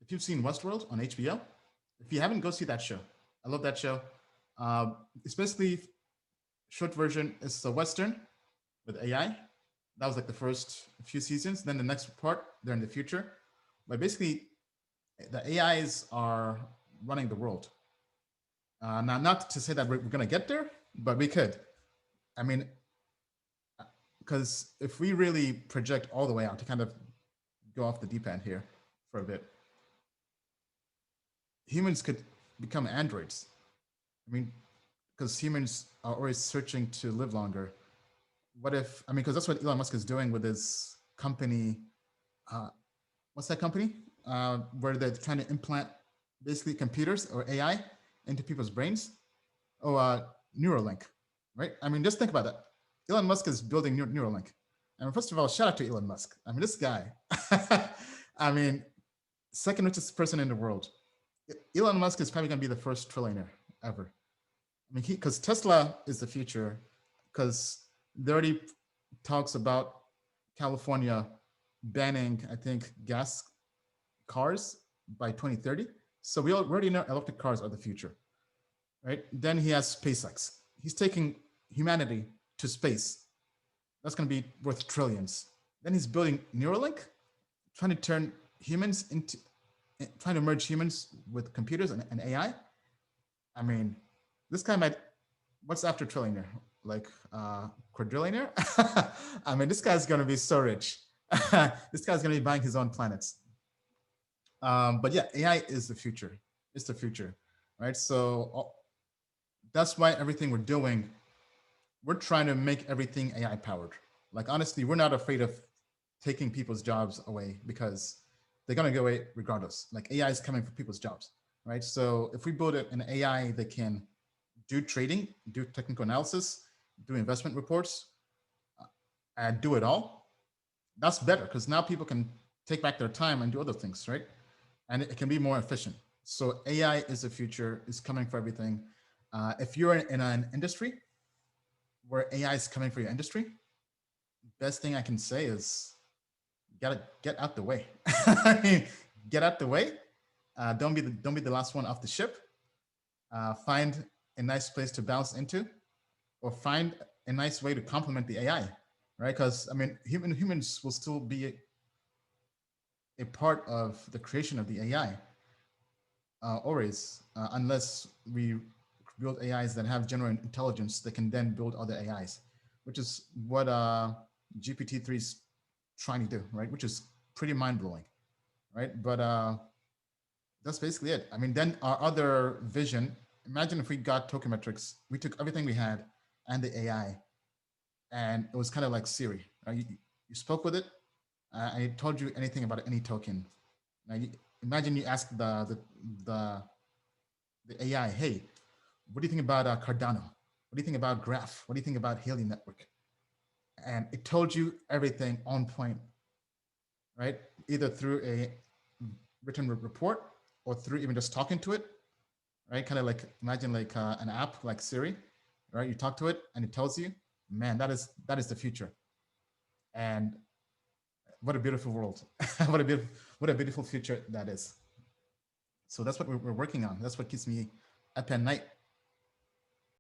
if you've seen Westworld on HBO, if you haven't, go see that show. I love that show. It's basically short version. It's a Western with AI. That was like the first few seasons. Then the next part, they're in the future. But basically, the AIs are running the world. Now, not to say that we're going to get there, but we could. I mean, because if we really project all the way out to kind of go off the deep end here for a bit, humans could become androids. I mean, because humans are always searching to live longer. What if, I mean, because that's what Elon Musk is doing with his company. What's that company? Where they're trying to implant basically computers or AI into people's brains. Oh, Neuralink, right? I mean, just think about that. Elon Musk is building Neuralink. I mean, first of all, shout out to Elon Musk. I mean, this guy, I mean, second richest person in the world. Elon Musk is probably going to be the first trillionaire ever. I mean, because Tesla is the future, because there already talks about California banning, I think, gas cars by 2030. So we already know electric cars are the future, right? Then he has SpaceX. He's taking humanity to space. That's going to be worth trillions. Then he's building Neuralink, trying to turn humans into, trying to merge humans with computers and AI. I mean, this guy might, what's after trillionaire? Like quadrillionaire? I mean, this guy's going to be so rich. This guy's going to be buying his own planets. But yeah, AI is the future. It's the future, right? So that's why everything we're doing, we're trying to make everything AI powered. Like, honestly, we're not afraid of taking people's jobs away because they're going to go away regardless. Like, AI is coming for people's jobs, right? So if we build an AI that can do trading, do technical analysis, do investment reports, and do it all, that's better because now people can take back their time and do other things, right? And it can be more efficient. So AI is the future, is coming for everything. If you're in an industry where AI is coming for your industry, best thing I can say is gotta get out the way. I mean, get out the way. Don't be the last one off the ship. Find a nice place to bounce into, or find a nice way to complement the AI, right? Because I mean, humans will still be a part of the creation of the AI, always, unless we build AIs that have general intelligence that can then build other AIs, which is what GPT-3 is trying to do, right? Which is pretty mind-blowing, right? But that's basically it. I mean, then our other vision, imagine if we got Token Metrics, we took everything we had and the AI, and it was kind of like Siri. Right? You spoke with it, and it told you anything about any token. Now, imagine you ask the AI, hey, what do you think about Cardano? What do you think about Graph? What do you think about Haley Network? And it told you everything on point, right? Either through a written report or through even just talking to it, right? Kind of like, imagine like an app like Siri, right? You talk to it and it tells you, man, that is the future. And what a beautiful world. what a beautiful future that is. So that's what we're working on. That's what keeps me up at night